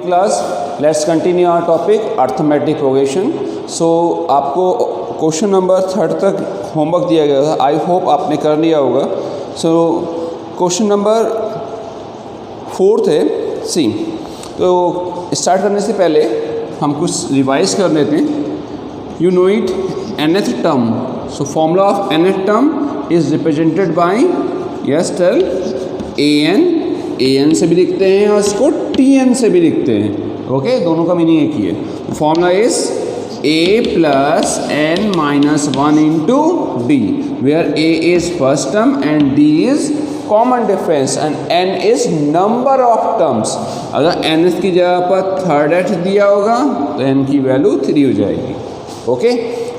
class. Let's continue our topic arithmetic progression. So आपको question number 3 तक homework दिया गया था. आई होप आपने कर लिया होगा. सो क्वेश्चन नंबर 4 है. सी, तो स्टार्ट करने से पहले हम कुछ रिवाइज कर लेते हैं. You know it, nth term. So formula of nth term is represented by, yes tell, an से भी लिखते हैं और इसको tn से भी लिखते हैं. ओके, दोनों का मीनिंग एक ही है. Formula is a plus n minus 1 into d, where a is first term and d is common difference and n is number of terms. अगर nth की जगह पर थर्ड एथ दिया होगा तो n की वैल्यू 3 हो जाएगी. Okay,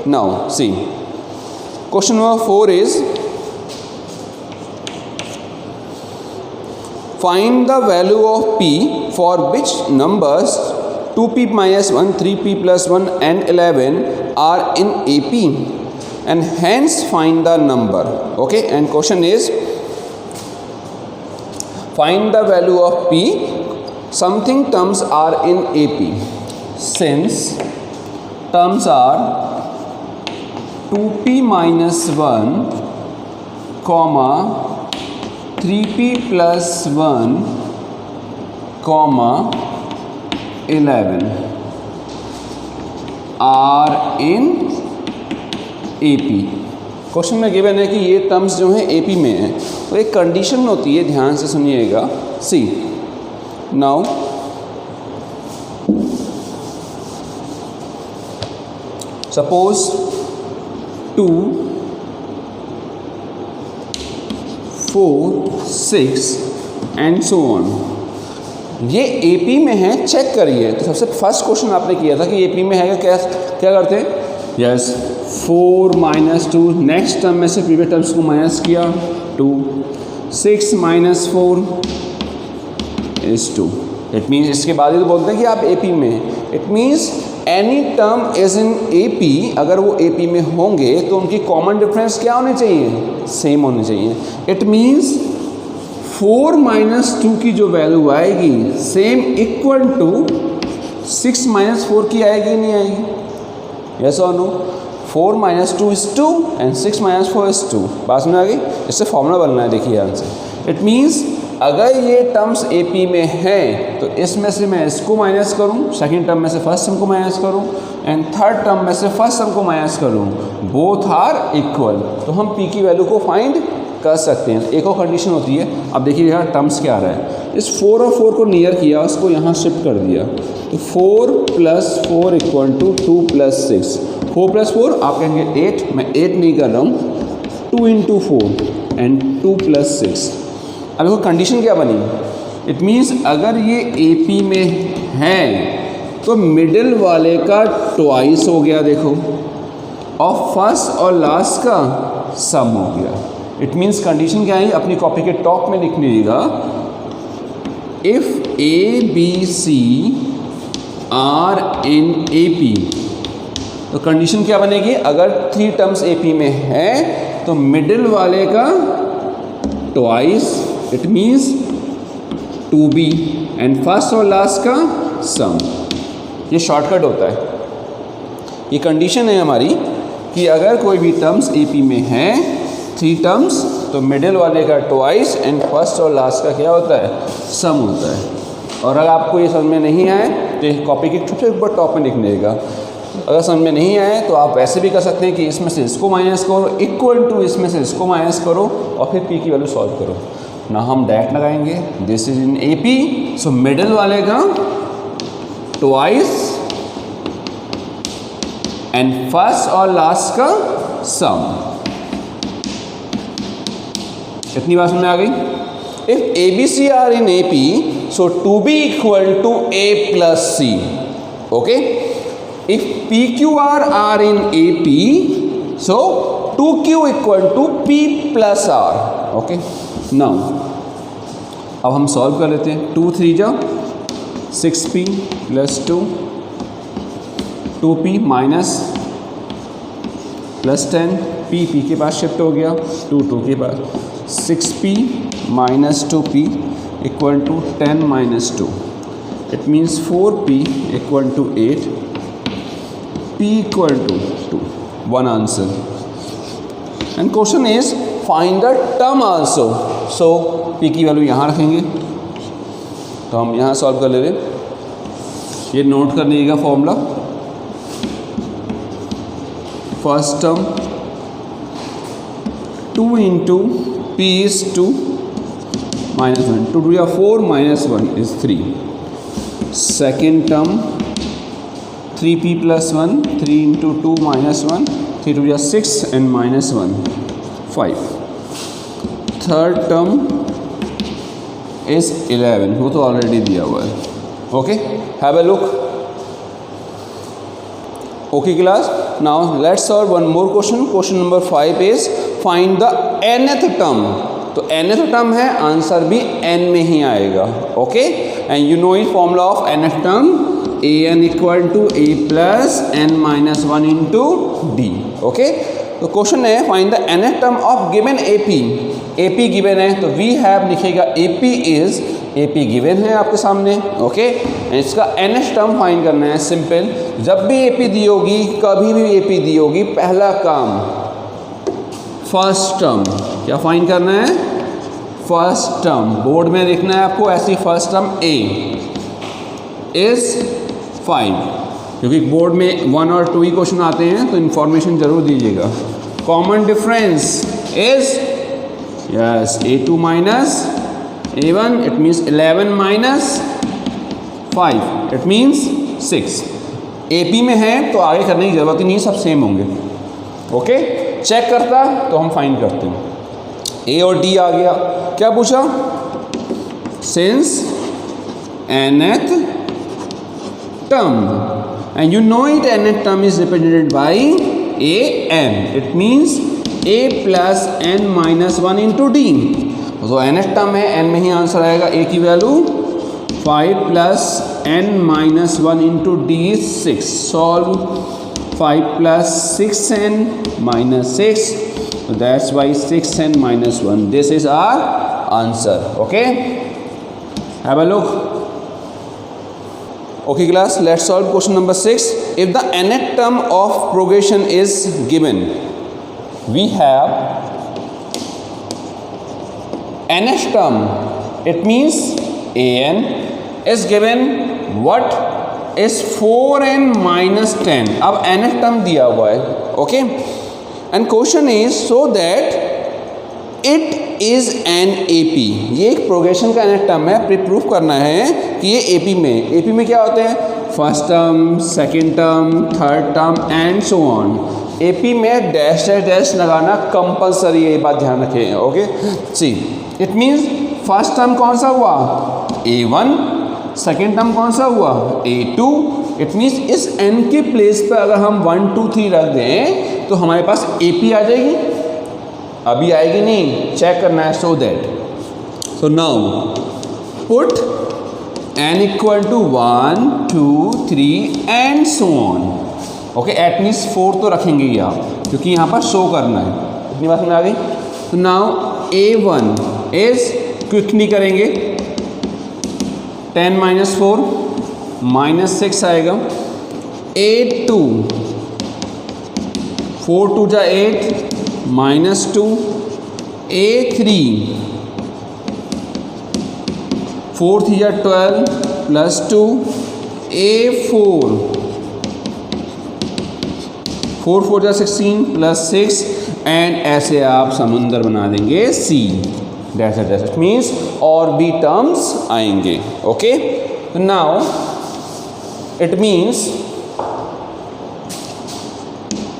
now see question number 4 is find the value of p for which numbers 2p minus 1, 3p plus 1 and 11 are in AP, and hence find the number. Okay, and question is find the value of p. Something terms are in AP. Since terms are 2p minus 1 comma 3p plus 1 comma 11 are in AP. Question में given है कि ये terms जो हैं AP में हैं. तो एक कंडीशन होती है, ध्यान से सुनिएगा. See now suppose 2, 4, 6 and so on. ये AP में है, चेक करिए. तो सबसे फर्स्ट क्वेश्चन आपने किया था कि AP में है. क्या करते हैं? यस, 4 माइनस 2, नेक्स्ट टर्म में से प्रीवियस टर्म्स को माइनस किया 2. 6 माइनस 4 इज 2. इट मीन्स इसके बाद ही तो बोलते हैं कि आप AP में हैं. It means any term is in AP. अगर वो AP में होंगे तो उनकी कॉमन डिफरेंस क्या होनी चाहिए? सेम होनी चाहिए. इट मीन्स 4 माइनस 2 की जो वैल्यू आएगी सेम इक्वल टू 6 माइनस 4 की आएगी, नहीं आएगी? यस और no? 4 minus 2 is 2 and 6 minus 4 is 2. बात में आ गई? इससे फॉर्मूला बनना है, देखिए ध्यान से. इट मीन्स अगर ये टर्म्स AP में हैं तो इसमें से मैं इसको माइनस करूं, सेकंड टर्म में से फर्स्ट टर्म को माइनस करूं एंड थर्ड टर्म में से फर्स्ट टर्म को माइनस करूं. Both are equal. तो हम P की वैल्यू को फाइंड कर सकते हैं. एक और कंडीशन होती है. अब देखिए यहाँ टर्म्स क्या आ रहा है. इस 4 और 4 को नियर किया, उसको यहाँ शिफ्ट कर दिया. तो 4 plus 4 equal to 2 plus 6. 4 plus 4 आप कहेंगे 8. मैं 8 नहीं कर रहा हूँ, 2 इंटू 4 एंड 2 प्लस 6. अब देखो कंडीशन क्या बनी. इट मीन्स अगर ये AP में है तो मिडिल वाले का ट्वाइस हो गया, देखो, और फर्स्ट और लास्ट का सम हो गया. इट मीन्स कंडीशन क्या है, अपनी कॉपी के टॉप में लिख लीजिएगा. If ABC are in AP, तो कंडीशन क्या बनेगी? अगर 3 टर्म्स AP में है तो मिडिल वाले का twice, it means 2b and first और लास्ट का सम. ये शॉर्टकट होता है. ये कंडीशन है हमारी कि अगर कोई भी टर्म्स AP में है 3 टर्म्स, तो मिडिल वाले का ट्वाइस एंड फर्स्ट और लास्ट का क्या होता है? सम होता है. और अगर आपको ये समझ में नहीं आए तो ये कॉपी के सबसे ऊपर टॉप में लिख लीजिएगा. अगर समझ में नहीं आए तो आप वैसे भी कर सकते हैं कि इसमें से इसको माइनस करो इक्वल टू इसमें से इसको माइनस करो और फिर P की वैल्यू सॉल्व करो. ना हम डायरेक्ट लगाएंगे. This is in AP, so middle वाले का ट्वाइस एंड फर्स्ट और लास्ट का सम. इतनी बात समझ में आ गई. If ABC are in AP, so 2b equal to A plus C. Okay. If PQR are in AP, so 2Q equal to P plus R. Okay. Now अब हम सॉल्व कर लेते हैं. 2 3 जा 6p plus 2, 2p minus plus 10, p के पास shift हो गया, 2 के पास 6p minus 2p equal to 10 minus 2. It means 4p equal to 8, p equal to 2, one answer. And question is find the term also. So p की value यहाँ रखेंगे, तो हम यहाँ सॉल्व कर ले रहे। ये नोट कर लीजिएगा formula. First term 2 into p is 2 minus 1, 2 to 4 minus 1 is 3. Second term 3p plus 1, 3 into 2 minus 1, 3 to 6 and minus 1, 5. Third term is 11, वो तो ऑलरेडी दिया हुआ है। Okay, have a look. Okay class, now let's solve one more question. Question number 5 is find the nth term. तो nth term है, answer भी n में ही आएगा। Okay, and you know it formula of nth term, an equal to a plus n minus 1 into d। Okay, तो question है find the nth term of given ap given है, तो we have लिखेगा ap given है आपके सामने। Okay, इसका nth term find करना है। सिंपल, जब भी ap दी होगी, कभी भी ap दी होगी, पहला काम फर्स्ट टर्म क्या फाइंड करना है, फर्स्ट टर्म बोर्ड में लिखना है आपको ऐसी, फर्स्ट टर्म a इज 5, क्योंकि बोर्ड में 1 और 2 ही क्वेश्चन आते हैं, तो इन्फॉर्मेशन जरूर दीजिएगा। Common difference is yes a2 minus a1, it means 11 minus 5, it means 6। AP में है तो आगे करने की जरूरत ही नहीं, सब सेम होंगे। ओके, चेक करता तो हम फाइंड करते हैं। A और D आ गया, क्या पूछा, since nth term, and you know it nth term is represented by an, it means a plus n minus 1 into d। तो nth टर्म है, n में ही आंसर आएगा। a की value 5 plus n minus 1 into d is 6। Solve 5 plus 6n minus 6, so that's why 6n minus 1. This is our answer. Okay, have a look. Okay class, let's solve question number 6. If the nth term of progression is given, we have nth term, it means an is given what is 4n minus 10। अब nth term दिया हुआ है। Okay, and question is so that it is an AP। ये एक progression का nth term है, proof करना है कि ये AP में क्या होते हैं, first term, second term, third term and so on. AP में डैश डैश लगाना कंपलसरी है, ये बात ध्यान रखें। Okay, see it means first term कौन सा हुआ, A1, सेकेंड टर्म कौन सा हुआ, A2। इट मीन्स इस n के प्लेस पर अगर हम 1 2 3 रख दें तो हमारे पास AP आ जाएगी, अभी आएगी नहीं, चेक करना है। So that, so now put n equal to 1 2 3 and so on. Okay, it means 4 तो रखेंगे ही आप, क्योंकि यहाँ पर शो करना है। इतनी बात समझ आ गई। तो नाउ A1 इज क्विकली करेंगे, 10 माइनस 4 माइनस 6 आएगा। A2 4 2 जा 8 माइनस 2। A3 4 3 जा 12 प्लस 2। A4 4 4 जा 16 प्लस 6, एंड ऐसे आप समुंदर बना देंगे C। That means और भी टर्म्स आएंगे। ओके, नाउ इट मीन्स,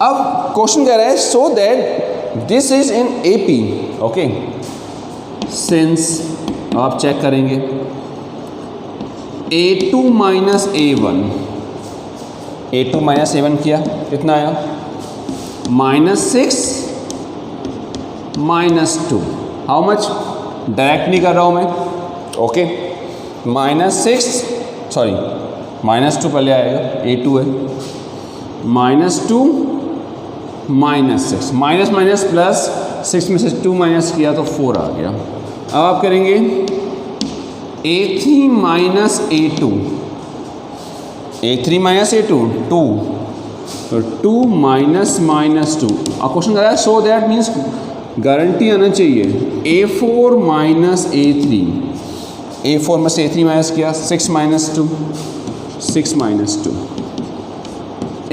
अब क्वेश्चन कह रहा है so that this is in AP। Okay, since आप चेक करेंगे A2 minus A1, A2 minus A1 किया, कितना आया, -6 -2। हाउ मच, डायरेक्ट नहीं कर रहा हूँ मैं। ओके, -6 सॉरी -2 पहले आएगा, A2 है, -2 -6, माइनस माइनस प्लस 6 में से 2 माइनस किया तो 4 आ गया। अब आप करेंगे A3 minus A2, A3 minus A2 2, तो 2 माइनस माइनस 2। अब क्वेश्चन कर रहा है सो दैट मीन्स गारंटी आना चाहिए A4 माइनस A3, A4 में से A3 माइनस किया 6 minus 2, 6 minus 2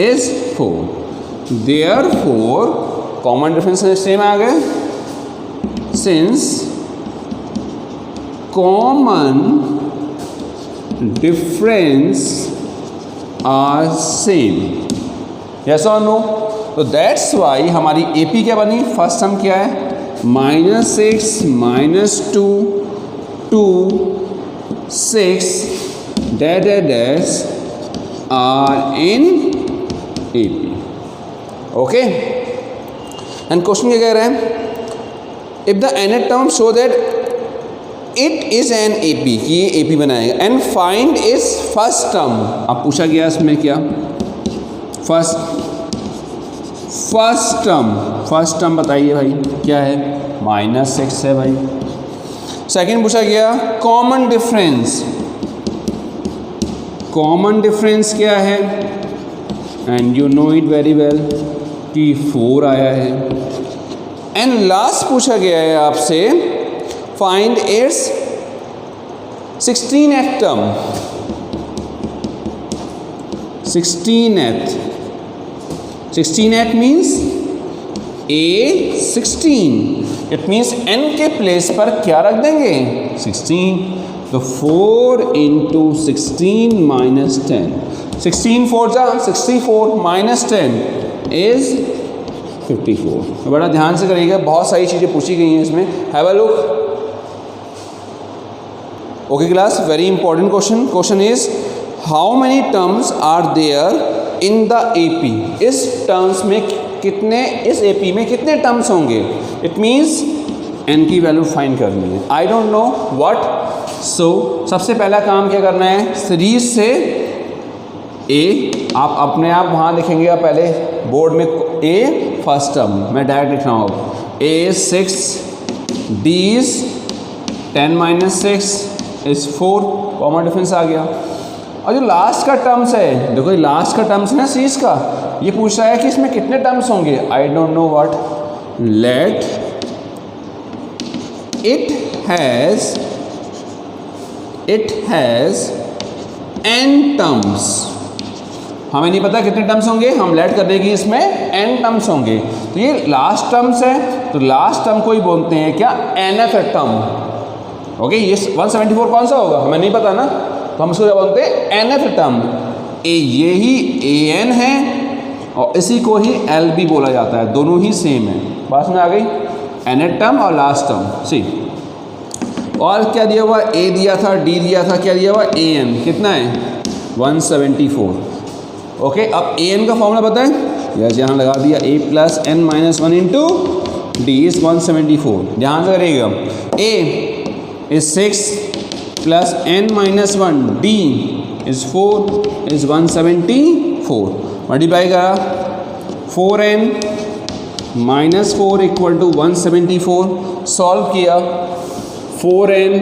is 4। Therefore common difference same आ गए, since common difference are same, yes और नो। तो दैट्स वाई हमारी AP क्या बनी, फर्स्ट सम क्या है -6 -2 2 6 dash dash dash are in AP। Okay, and question क्या कह रहे हैं, if the nth term show that it is an AP, कि ये AP बनाएगा, and find is first term. अब पूछा गया इसमें क्या, फर्स्ट टर्म बताइए भाई क्या है, -6 है भाई। सेकंड पूछा गया कॉमन डिफरेंस क्या है, and you know it very well कि 4 आया है। एंड लास्ट पूछा गया है आपसे find its 16th term, 16th means A16, it means n के प्लेस पर क्या रख देंगे 16, तो 4 इंटू 16 माइनस 10, 16 4 जा 64 माइनस 10 इज 54। बड़ा ध्यान से करिएगा, बहुत सारी चीज़ें पूछी गई हैं इसमें, have a look. Okay class, very important question is how many terms are there in the AP, इस टर्म्स में कितने, इस AP में कितने टर्म्स होंगे, इट मीन्स n की वैल्यू फाइंड करनी है। I don't know what, so सबसे पहला काम क्या करना है, सीरीज से A, आप अपने आप वहाँ लिखेंगे, आप पहले बोर्ड में A फर्स्ट टर्म, मैं डायरेक्ट लिख रहा हूँ A 6 D is 10 minus 6 is 4, common difference आ गया। और जो लास्ट का टर्म्स है, देखो ये लास्ट का टर्म्स है ना सीरीज का, ये पूछ रहा है कि इसमें कितने टर्म्स होंगे, आई don't know what, let it has n terms, हमें नहीं पता कितने टर्म्स होंगे, हम लेट कर देंगे इसमें n टर्म्स होंगे। तो ये लास्ट टर्म्स है, तो लास्ट टर्म को ही बोलते हैं क्या, nth टर्म। ओके, ये 174 कौन सा होगा हमें नहीं पता ना, तो हम इसको क्या बोलते हैं nth टर्म। ये ही an है और इसी को ही LB बोला जाता है, दोनों ही सेम है, बात में आ गई, nth टर्म और लास्ट टर्म। सी और क्या दिया हुआ, A दिया था, D दिया था, क्या दिया हुआ an, कितना है 174। ओके, अब an का फॉर्मूला बताएं, यस यहाँ लगा दिया A plus n minus 1 into D is 174। ध्यान से करिएगा, A is 6 plus n minus 1 D is 4 is 174, multiply करा 4n minus 4 equal to 174, solve किया 4n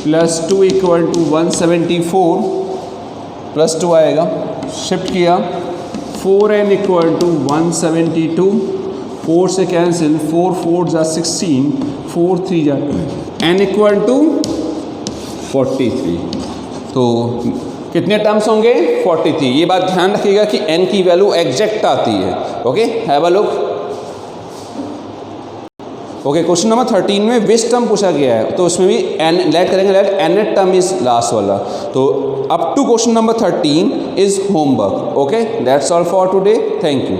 plus 2 equal to 174 plus 2 आएगा, शिफ्ट किया 4n इक्वल टू 172, 4 से कैंसिल, 4 4 जा 16, 4 3 जा n इक्वल टू 43। तो कितने टर्म्स होंगे 43। ये बात ध्यान रखिएगा कि n की वैल्यू एग्जैक्ट आती है। Okay, have a look. Okay, question number 13 में विच टर्म पूछा गया है, तो उसमें भी n लेट करेंगे, let nth term is last वाला। तो up to question number 13 is homework. Okay, that's all for today, thank you.